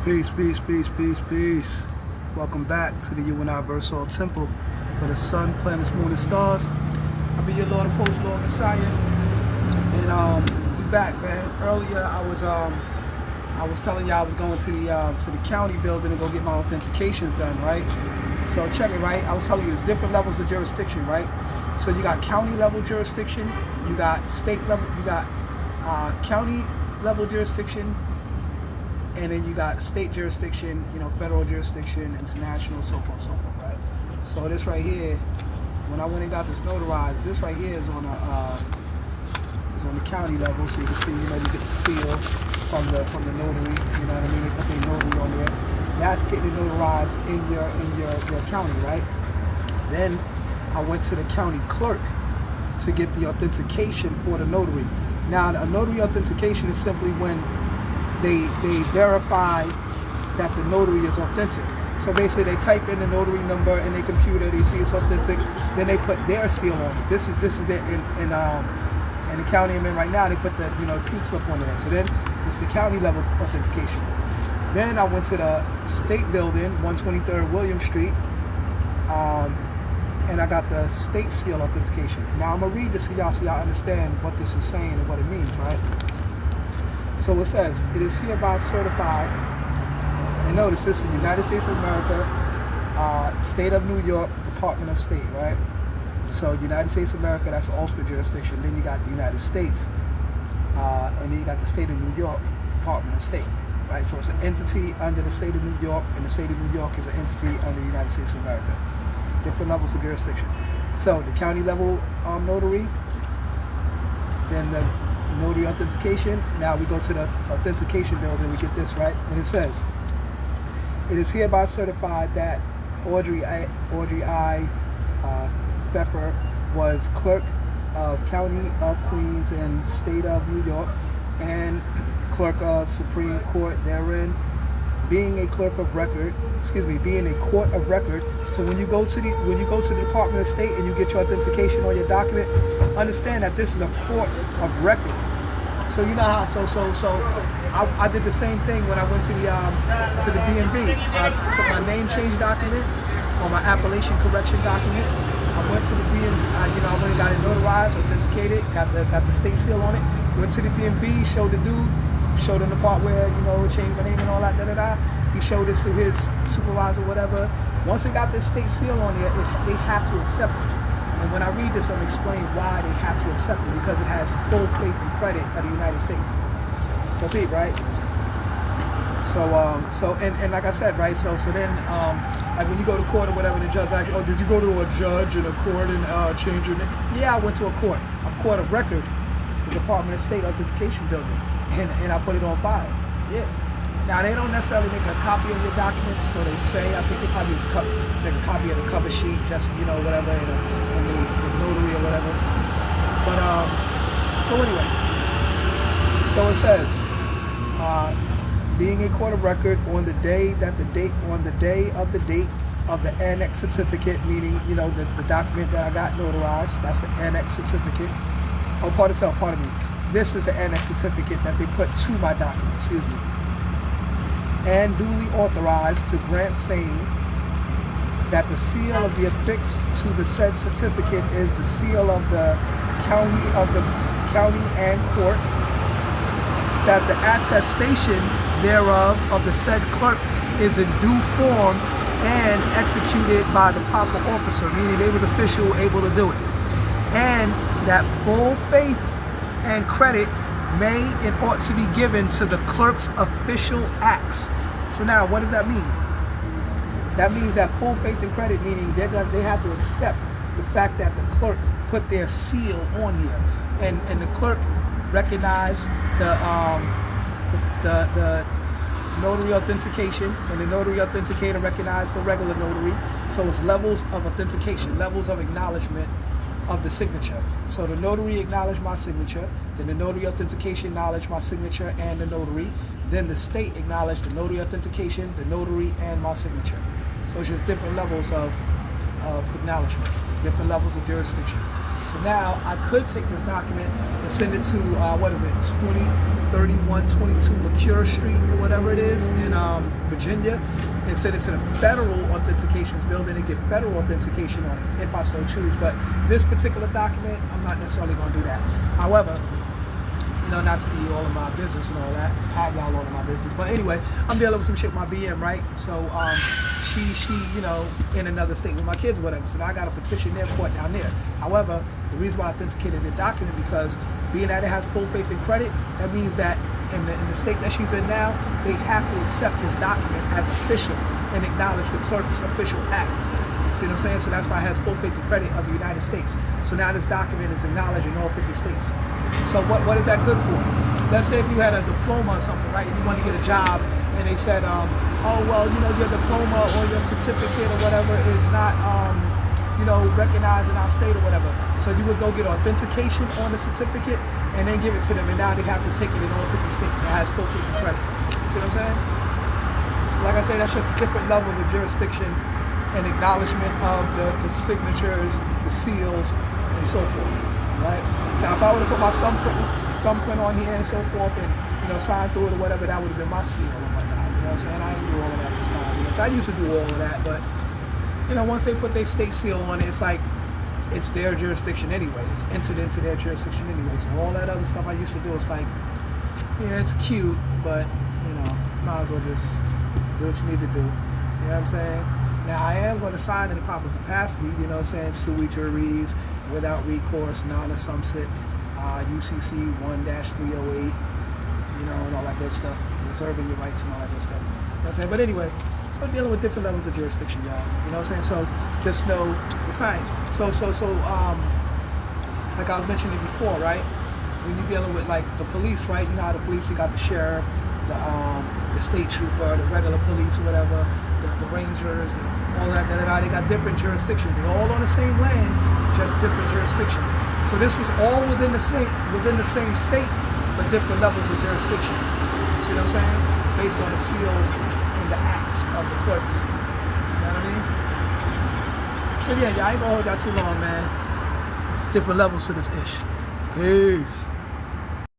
Peace, peace, peace, peace, peace. Welcome back to the UNI Versal Temple for the sun, planets, moon, and stars. I'll be your Lord of Hosts, Lord Messiah. And we back, man. Earlier I was telling y'all I was going to the county building to go get my authentications done, right? So check it, right? I was telling you there's different levels of jurisdiction, right? So you got county level jurisdiction, you got state level, you got county level jurisdiction, and then you got state jurisdiction, federal jurisdiction, international, so forth, right? So this right here, when I went and got this notarized, this right here is on the county level, so you can see, you get the seal from the notary, you know what I mean? They put their notary on there. That's getting it notarized in your county, right? Then I went to the county clerk to get the authentication for the notary. Now, a notary authentication is simply when they verify that the notary is authentic. So basically they type in the notary number in their computer, they see it's authentic, then they put their seal on it. This is in the county I'm in right now, they put the pink slip on there. So then it's the county level authentication. Then I went to the state building, 123rd William Street, and I got the state seal authentication. Now I'm gonna read this to y'all so y'all understand what this is saying and what it means, right? So it says, it is hereby certified, and notice this is the United States of America, State of New York, Department of State, right? So United States of America, that's the ultimate jurisdiction. Then you got the United States, and then you got the State of New York, Department of State, right? So it's an entity under the State of New York, and the State of New York is an entity under the United States of America. Different levels of jurisdiction. So the county level notary, then the notary authentication. Now we go to the authentication building, we get this, right? And it says, it is hereby certified that Audrey I. Pfeffer was clerk of County of Queens and State of New York and clerk of Supreme Court therein, being a court of record. So when you go to the Department of State and you get your authentication on your document, understand that this is a court of record. So you know how I did the same thing when I went to the DMV. I took my name change document or my appellation correction document. I went to the DMV, I went and got it notarized, authenticated, got the state seal on it. Went to the DMV, showed the dude, showed him the part where, changed my name and all that, He showed this to his supervisor, whatever. Once they got this state seal on there, they have to accept it. And when I read this, I'm explaining why they have to accept it, because it has full faith and credit of the United States. So Pete, right? And like I said, right? So then, like when you go to court or whatever, the judge asks you, oh, did you go to a judge in a court and change your name? Yeah, I went to a court of record, the Department of State authentication building, and I put it on file. Yeah. Now they don't necessarily make a copy of your documents, so they say. I think they probably make a copy of the cover sheet, just whatever, and the notary or whatever. But so anyway, so it says, being a court of record on the day of the date of the annex certificate, meaning the document that I got notarized, that's the annex certificate. Oh, pardon me. This is the annex certificate that they put to my document. Excuse me. And duly authorized to grant saying that the seal of the affixed to the said certificate is the seal of the county and court, that the attestation thereof of the said clerk is in due form and executed by the proper officer, meaning they was official, able to do it, and that full faith and credit may and ought to be given to the clerk's official acts. So now, what does that mean? That means that full faith and credit, meaning they have to accept the fact that the clerk put their seal on here, and the clerk recognized the notary authentication, and the notary authenticator recognized the regular notary. So it's levels of authentication, levels of acknowledgement of the signature. So the notary acknowledged my signature, then the notary authentication acknowledged my signature and the notary, then the state acknowledged the notary authentication, the notary, and my signature. So it's just different levels of acknowledgement, different levels of jurisdiction. So now I could take this document and send it to, 20 3122 McCure Street or whatever it is in Virginia, and send it to the federal authentications building and get federal authentication on it if I so choose. But this particular document, I'm not necessarily going to do that. However, not to be all of my business and all that, have y'all all of my business. But anyway, I'm dealing with some shit with my BM, right? So she in another state with my kids or whatever. So now I got a petition their court down there. However, the reason why I authenticated the document, because being that it has full faith and credit, that means that in the state that she's in now, they have to accept this document as official and acknowledge the clerk's official acts. See what I'm saying? So that's why it has full faith and credit of the United States. So now this document is acknowledged in all 50 states. So what is that good for? Let's say if you had a diploma or something, right, and you want to get a job, and they said, oh, well, your diploma or your certificate or whatever is not, recognized in our state or whatever. So you would go get authentication on the certificate and then give it to them, and now they have to take it in all 50 states. It has full faith and credit. See what I'm saying? So like I said, that's just different levels of jurisdiction and acknowledgement of the signatures, the seals, and so forth, right? Now, if I would have put my thumbprint on here and so forth and, sign through it or whatever, that would have been my seal or whatnot, you know what I'm saying? I didn't do all of that this time, So I used to do all of that, but, once they put their state seal on it, it's like, it's their jurisdiction anyway. It's entered into their jurisdiction anyway. So all that other stuff I used to do, it's like, yeah, it's cute, but, might as well just do what you need to do. You know what I'm saying? Now, I am going to sign in the proper capacity, sui juris, without recourse, non-assumpsit, UCC 1-308, and all that good stuff, reserving your rights and all that good stuff. You know what I'm saying? But anyway, so dealing with different levels of jurisdiction, y'all. You know what I'm saying? So just know the science. So, like I was mentioning before, right? When you're dealing with like the police, right? You know how the police, you got the sheriff, the state trooper, the regular police, or whatever, the rangers, all that, they got different jurisdictions. They're all on the same land, just different jurisdictions. So this was all within the same state, but different levels of jurisdiction. See what I'm saying? Based on the seals and the acts of the clerks. You know what I mean? So yeah, I ain't gonna hold y'all too long, man. It's different levels to this ish. Peace.